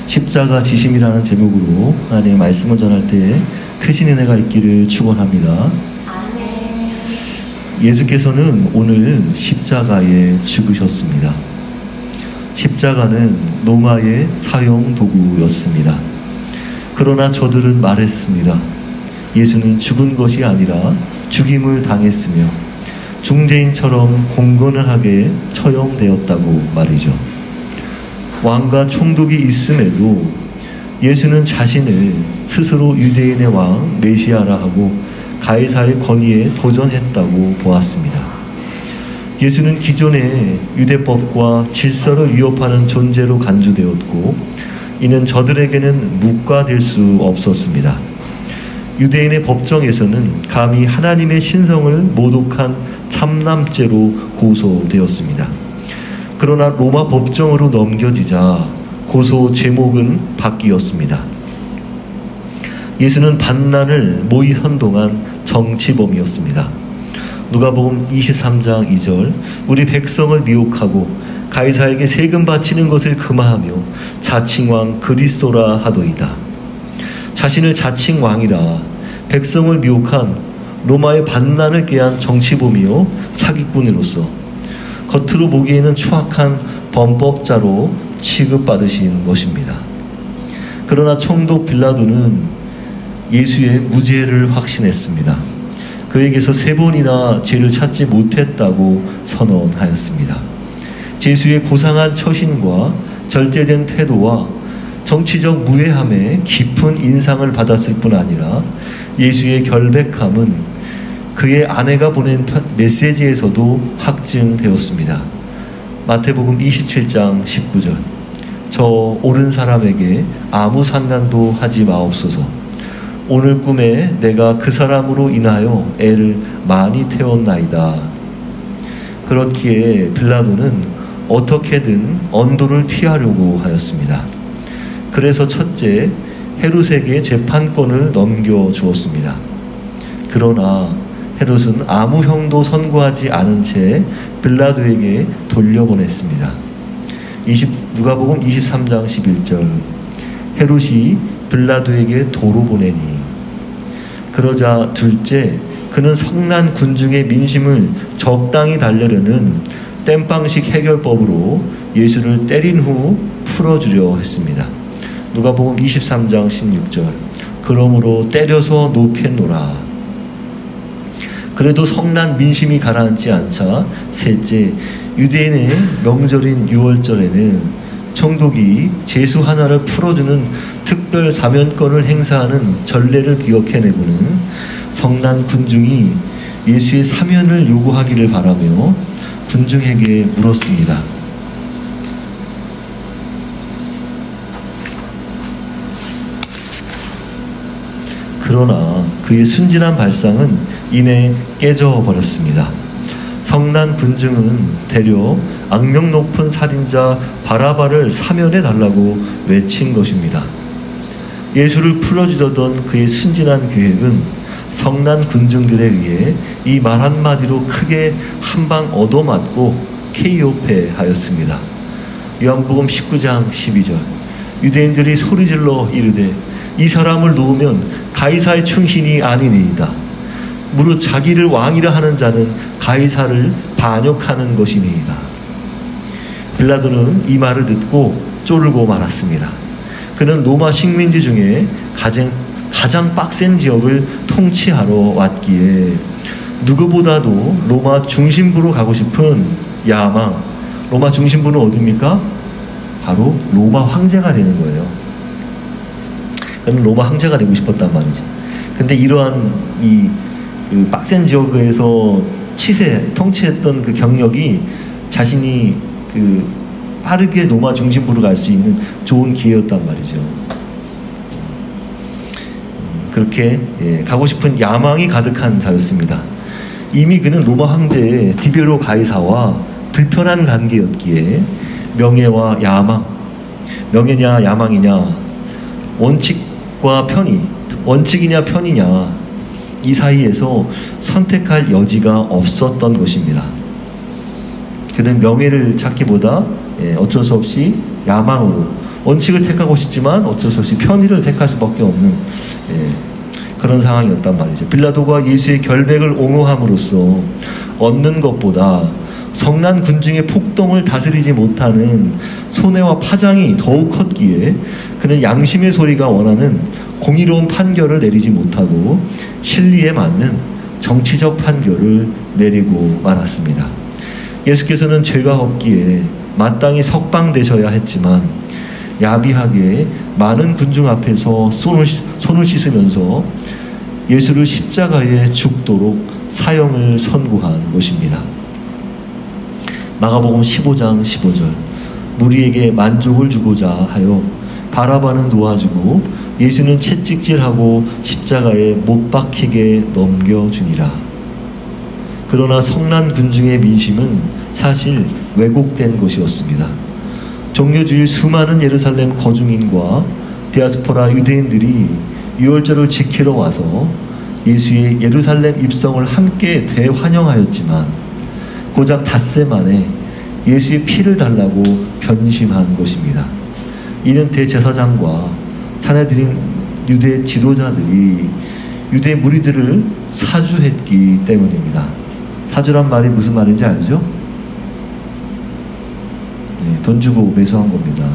십자가 지심이라는 제목으로 하나님의 말씀을 전할 때 크신 은혜가 있기를 축원합니다. 예수께서는 오늘 십자가에 죽으셨습니다. 십자가는 로마의 사형 도구였습니다. 그러나 저들은 말했습니다. 예수는 죽은 것이 아니라 죽임을 당했으며 중재인처럼 공건하게 처형되었다고 말이죠. 왕과 총독이 있음에도 예수는 자신을 스스로 유대인의 왕 메시아라 하고 가이사의 권위에 도전했다고 보았습니다. 예수는 기존의 유대법과 질서를 위협하는 존재로 간주되었고 이는 저들에게는 묵과될 수 없었습니다. 유대인의 법정에서는 감히 하나님의 신성을 모독한 참남죄로 고소되었습니다. 그러나 로마 법정으로 넘겨지자 고소 제목은 바뀌었습니다. 예수는 반란을 모의 선동한 정치범이었습니다. 누가복음 23장 2절 우리 백성을 미혹하고 가이사에게 세금 바치는 것을 금하하며 자칭왕 그리스도라 하도이다. 자신을 자칭왕이라 백성을 미혹한 로마의 반란을 꾀한 정치범이요 사기꾼으로서 겉으로 보기에는 추악한 범법자로 취급받으신 것입니다. 그러나 총독 빌라도는 예수의 무죄를 확신했습니다. 그에게서 3번이나 죄를 찾지 못했다고 선언하였습니다. 예수의 고상한 처신과 절제된 태도와 정치적 무해함에 깊은 인상을 받았을 뿐 아니라 예수의 결백함은 그의 아내가 보낸 메시지에서도 확증되었습니다. 마태복음 27장 19절 저 옳은 사람에게 아무 상관도 하지 마옵소서. 오늘 꿈에 내가 그 사람으로 인하여 애를 많이 태웠나이다. 그렇기에 빌라도는 어떻게든 언도를 피하려고 하였습니다. 그래서 첫째 헤롯에게 재판권을 넘겨주었습니다. 그러나 헤롯은 아무 형도 선고하지 않은 채 빌라도에게 돌려보냈습니다. 누가복음 23장 11절 헤롯이 빌라도에게 도로 보내니 그러자 둘째 그는 성난 군중의 민심을 적당히 달래려는 땜빵식 해결법으로 예수를 때린 후 풀어주려 했습니다. 누가복음 23장 16절 그러므로 때려서 놓겠노라. 그래도 성난 민심이 가라앉지 않자 셋째 유대인의 명절인 6월절에는 총독이 죄수 하나를 풀어주는 특별 사면권을 행사하는 전례를 기억해내고는 성난 군중이 예수의 사면을 요구하기를 바라며 군중에게 물었습니다. 그러나 그의 순진한 발상은 이내 깨져버렸습니다. 성난 군중은 되려 악명 높은 살인자 바라바를 사면해달라고 외친 것입니다. 예수를 풀어주려던 그의 순진한 계획은 성난 군중들에 의해 이 말 한마디로 크게 한 방 얻어맞고 KO패하였습니다. 요한복음 19장 12절 유대인들이 소리질러 이르되 이 사람을 놓으면 가이사의 충신이 아니니이다. 무릇 자기를 왕이라 하는 자는 가이사를 반역하는 것이니이다. 빌라도는 이 말을 듣고 쫄고 말았습니다. 그는 로마 식민지 중에 가장 빡센 지역을 통치하러 왔기에 누구보다도 로마 중심부로 가고 싶은 야망. 로마 중심부는 어디입니까? 바로 로마 황제가 되는 거예요. 그는 로마 황제가 되고 싶었단 말이죠. 근데 이러한 그 빡센 지역에서 통치했던 그 경력이 자신이 빠르게 로마 중심부로 갈 수 있는 좋은 기회였단 말이죠. 그렇게 가고 싶은 야망이 가득한 자였습니다. 이미 그는 로마 황제 디베로 가이사와 불편한 관계였기에 명예와 야망, 명예냐 야망이냐, 원칙과 편의, 원칙이냐 편이냐 이 사이에서 선택할 여지가 없었던 것입니다. 그는 명예를 찾기보다 어쩔 수 없이 야망으로 원칙을 택하고 싶지만 어쩔 수 없이 편의를 택할 수밖에 없는 그런 상황이었단 말이죠. 빌라도가 예수의 결백을 옹호함으로써 얻는 것보다 성난 군중의 폭동을 다스리지 못하는 손해와 파장이 더욱 컸기에 그는 양심의 소리가 원하는 공의로운 판결을 내리지 못하고 실리에 맞는 정치적 판결을 내리고 말았습니다. 예수께서는 죄가 없기에 마땅히 석방되셔야 했지만 야비하게 많은 군중 앞에서 손을 씻으면서 예수를 십자가에 죽도록 사형을 선고한 것입니다. 마가복음 15장 15절 무리에게 만족을 주고자 하여 바라바는 놓아주고 예수는 채찍질하고 십자가에 못 박히게 넘겨주니라. 그러나 성난 군중의 민심은 사실 왜곡된 것이었습니다. 종려주일 수많은 예루살렘 거중인과 디아스포라 유대인들이 유월절을 지키러 와서 예수의 예루살렘 입성을 함께 대환영하였지만 고작 닷새 만에 예수의 피를 달라고 변심한 것입니다. 이는 대제사장과 산헤드린 유대 지도자들이 유대 무리들을 사주했기 때문입니다. 사주란 말이 무슨 말인지 알죠? 돈 주고 매수한 겁니다.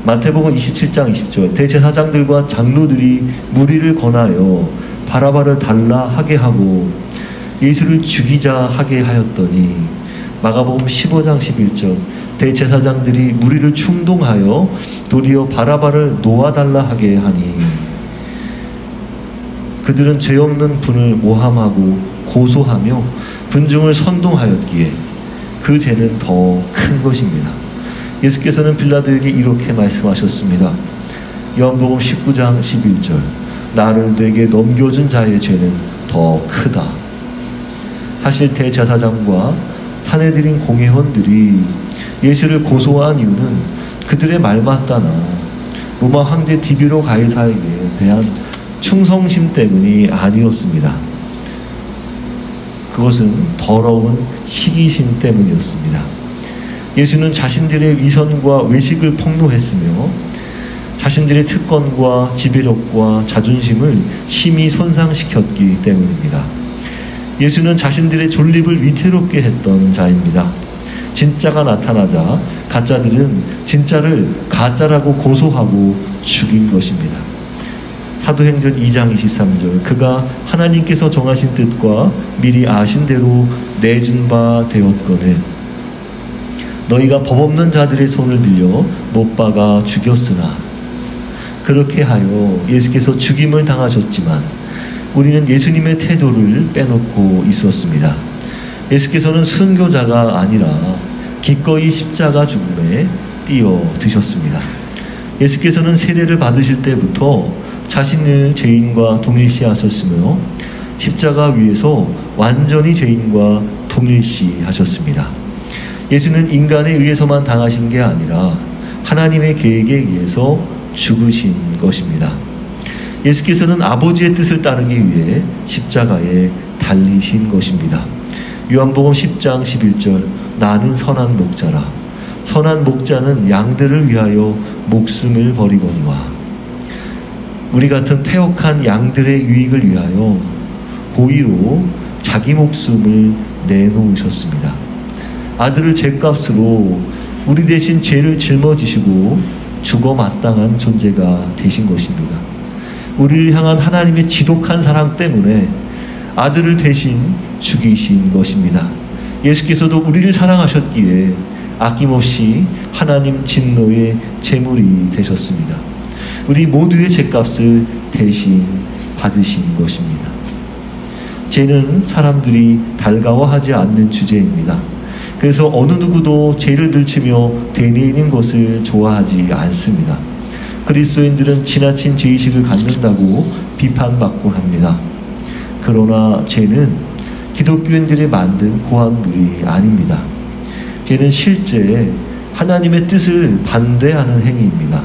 마태복음 27장 20절 대제사장들과 장로들이 무리를 권하여 바라바를 달라 하게 하고 예수를 죽이자 하게 하였더니 마가복음 15장 11절 대제사장들이 무리를 충동하여 도리어 바라바를 놓아달라 하게 하니 그들은 죄 없는 분을 모함하고 고소하며 군중을 선동하였기에 그 죄는 더 큰 것입니다. 예수께서는 빌라도에게 이렇게 말씀하셨습니다. 요한복음 19장 11절 나를 내게 넘겨준 자의 죄는 더 크다. 사실 대제사장과 산헤드린 공회원들이 예수를 고소한 이유는 그들의 말맞다나 로마 황제 디비로 가이사에게 대한 충성심 때문이 아니었습니다. 그것은 더러운 시기심 때문이었습니다. 예수는 자신들의 위선과 외식을 폭로했으며 자신들의 특권과 지배력과 자존심을 심히 손상시켰기 때문입니다. 예수는 자신들의 존립을 위태롭게 했던 자입니다. 진짜가 나타나자 가짜들은 진짜를 가짜라고 고소하고 죽인 것입니다. 사도행전 2장 23절 그가 하나님께서 정하신 뜻과 미리 아신 대로 내준 바 되었거늘 너희가 법 없는 자들의 손을 빌려 못 박아 죽였으나 그렇게 하여 예수께서 죽임을 당하셨지만 우리는 예수님의 태도를 빼놓고 있었습니다. 예수께서는 순교자가 아니라 기꺼이 십자가 죽음에 뛰어드셨습니다. 예수께서는 세례를 받으실 때부터 자신을 죄인과 동일시하셨으며 십자가 위에서 완전히 죄인과 동일시하셨습니다. 예수는 인간에 의해서만 당하신 게 아니라 하나님의 계획에 의해서 죽으신 것입니다. 예수께서는 아버지의 뜻을 따르기 위해 십자가에 달리신 것입니다. 요한복음 10장 11절 나는 선한 목자라 선한 목자는 양들을 위하여 목숨을 버리거니와 우리 같은 패역한 양들의 유익을 위하여 고의로 자기 목숨을 내놓으셨습니다. 아들을 죄값으로 우리 대신 죄를 짊어지시고 죽어 마땅한 존재가 되신 것입니다. 우리를 향한 하나님의 지독한 사랑 때문에 아들을 대신 죽이신 것입니다. 예수께서도 우리를 사랑하셨기에 아낌없이 하나님 진노의 제물이 되셨습니다. 우리 모두의 죄값을 대신 받으신 것입니다. 죄는 사람들이 달가워하지 않는 주제입니다. 그래서 어느 누구도 죄를 들추며 되뇌이는 것을 좋아하지 않습니다. 그리스도인들은 지나친 죄의식을 갖는다고 비판받곤 합니다. 그러나 죄는 기독교인들이 만든 고학물이 아닙니다. 죄는 실제 하나님의 뜻을 반대하는 행위입니다.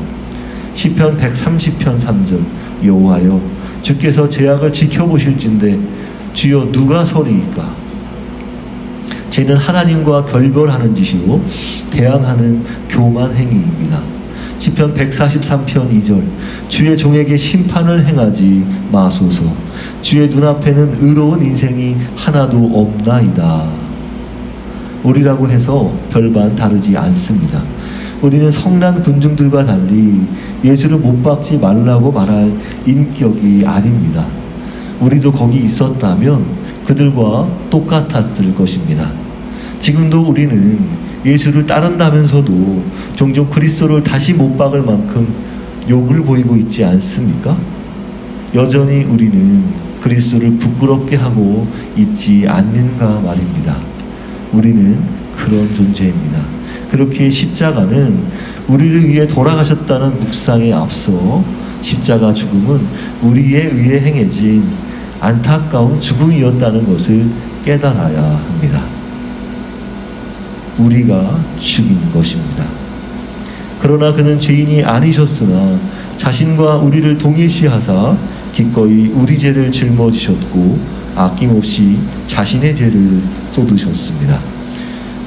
시편 130편 3절 여호와여 주께서 죄악을 지켜보실진대 주여 누가 서리이까. 죄는 하나님과 결별하는 짓이요 대항하는 교만 행위입니다. 시편 143편 2절 주의 종에게 심판을 행하지 마소서. 주의 눈앞에는 의로운 인생이 하나도 없나이다. 우리라고 해서 별반 다르지 않습니다. 우리는 성난 군중들과 달리 예수를 못 박지 말라고 말할 인격이 아닙니다. 우리도 거기 있었다면 그들과 똑같았을 것입니다. 지금도 우리는 예수를 따른다면서도 종종 그리스도를 다시 못 박을 만큼 욕을 보이고 있지 않습니까? 여전히 우리는 그리스도를 부끄럽게 하고 있지 않는가 말입니다. 우리는 그런 존재입니다. 그렇게 십자가는 우리를 위해 돌아가셨다는 묵상에 앞서 십자가 죽음은 우리에 의해 행해진 안타까운 죽음이었다는 것을 깨달아야 합니다. 우리가 죽인 것입니다. 그러나 그는 죄인이 아니셨으나 자신과 우리를 동일시하사 기꺼이 우리 죄를 짊어지셨고 아낌없이 자신의 죄를 쏟으셨습니다.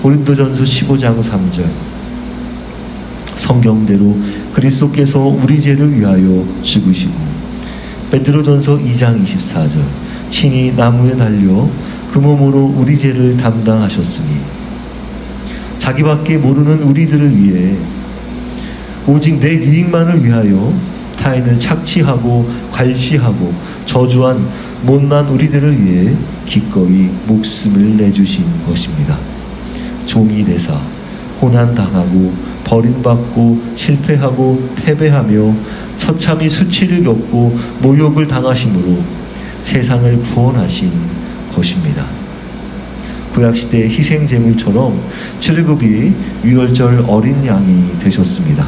고린도전서 15장 3절 성경대로 그리스도께서 우리 죄를 위하여 죽으시고 베드로전서 2장 24절 친히 나무에 달려 그 몸으로 우리 죄를 담당하셨으니 자기밖에 모르는 우리들을 위해 오직 내 유익만을 위하여 타인을 착취하고 괄시하고 저주한 못난 우리들을 위해 기꺼이 목숨을 내주신 것입니다. 종이 되사 고난당하고 버림받고 실패하고 패배하며 처참히 수치를 겪고 모욕을 당하심으로 세상을 구원하신 것입니다. 구약시대의 희생제물처럼 출애굽이 유월절 어린 양이 되셨습니다.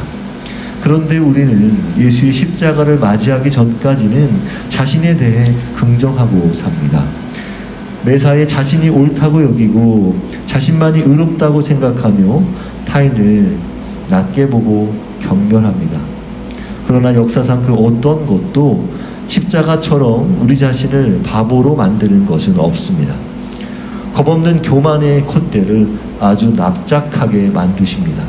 그런데 우리는 예수의 십자가를 맞이하기 전까지는 자신에 대해 긍정하고 삽니다. 매사에 자신이 옳다고 여기고 자신만이 의롭다고 생각하며 타인을 낮게 보고 경멸합니다. 그러나 역사상 그 어떤 것도 십자가처럼 우리 자신을 바보로 만드는 것은 없습니다. 겁없는 교만의 콧대를 아주 납작하게 만드십니다.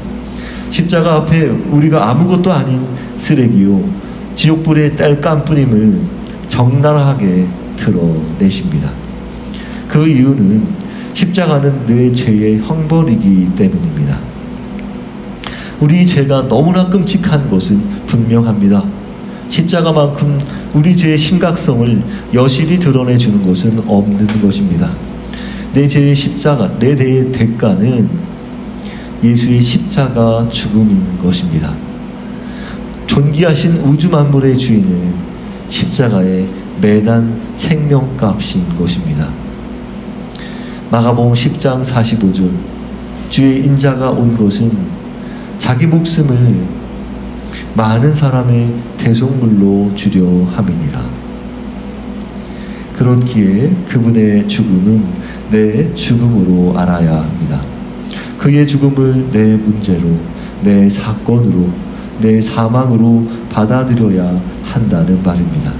십자가 앞에 우리가 아무것도 아닌 쓰레기요 지옥불의 딸감뿐임을 적나라하게 드러내십니다. 그 이유는 십자가는 내 죄의 형벌이기 때문입니다. 우리 죄가 너무나 끔찍한 것은 분명합니다. 십자가만큼 우리 죄의 심각성을 여실히 드러내주는 것은 없는 것입니다. 내 죄의 십자가, 내 죄의 대가는 예수의 십자가 죽음인 것입니다. 존귀하신 우주 만물의 주인은 십자가의 매단 생명값인 것입니다. 마가복음 10장 45절 주의 인자가 온 것은 자기 목숨을 많은 사람의 대속물로 주려 함이니라. 그렇기에 그분의 죽음은 내 죽음으로 알아야 합니다. 그의 죽음을 내 문제로, 내 사건으로, 내 사망으로 받아들여야 한다는 말입니다.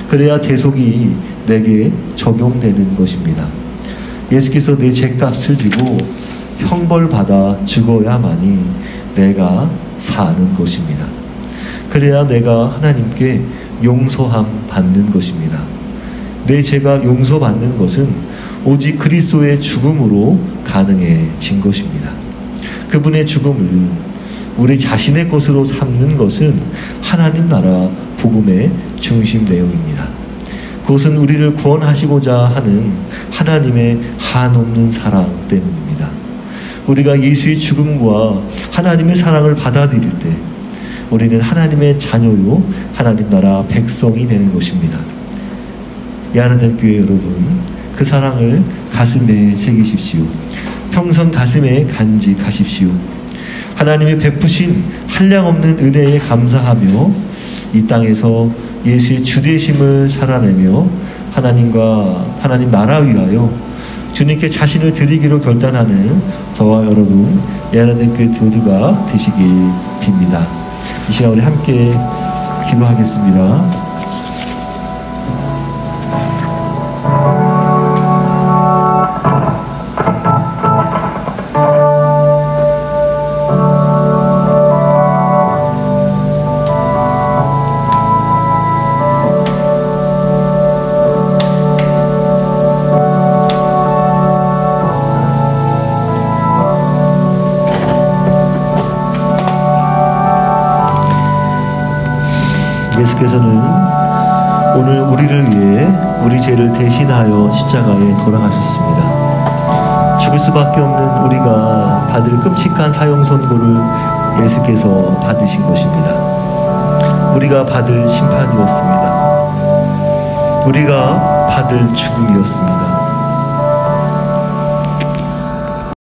그래야 대속이 내게 적용되는 것입니다. 예수께서 내 죄값을 지고 형벌받아 죽어야만이 내가 사는 것입니다. 그래야 내가 하나님께 용서함 받는 것입니다. 내 죄가 용서받는 것은 오직 그리스도의 죽음으로 가능해진 것입니다. 그분의 죽음을 우리 자신의 것으로 삼는 것은 하나님 나라 복음의 중심 내용입니다. 그것은 우리를 구원하시고자 하는 하나님의 한없는 사랑 때문입니다. 우리가 예수의 죽음과 하나님의 사랑을 받아들일 때 우리는 하나님의 자녀요 하나님 나라 백성이 되는 것입니다. 야나된 교회 여러분, 그 사랑을 가슴에 새기십시오. 평생 가슴에 간직하십시오. 하나님이 베푸신 한량없는 은혜에 감사하며 이 땅에서 예수의 주되심을 살아내며 하나님과 하나님 나라 위하여 주님께 자신을 드리기로 결단하는 저와 여러분 야나된 교회 모두가 되시길 빕니다. 이 시간 우리 함께 기도하겠습니다. 예수께서는 오늘 우리를 위해 우리 죄를 대신하여 십자가에 돌아가셨습니다. 죽을 수밖에 없는 우리가 받을 끔찍한 사형 선고를 예수께서 받으신 것입니다. 우리가 받을 심판이었습니다. 우리가 받을 죽음이었습니다.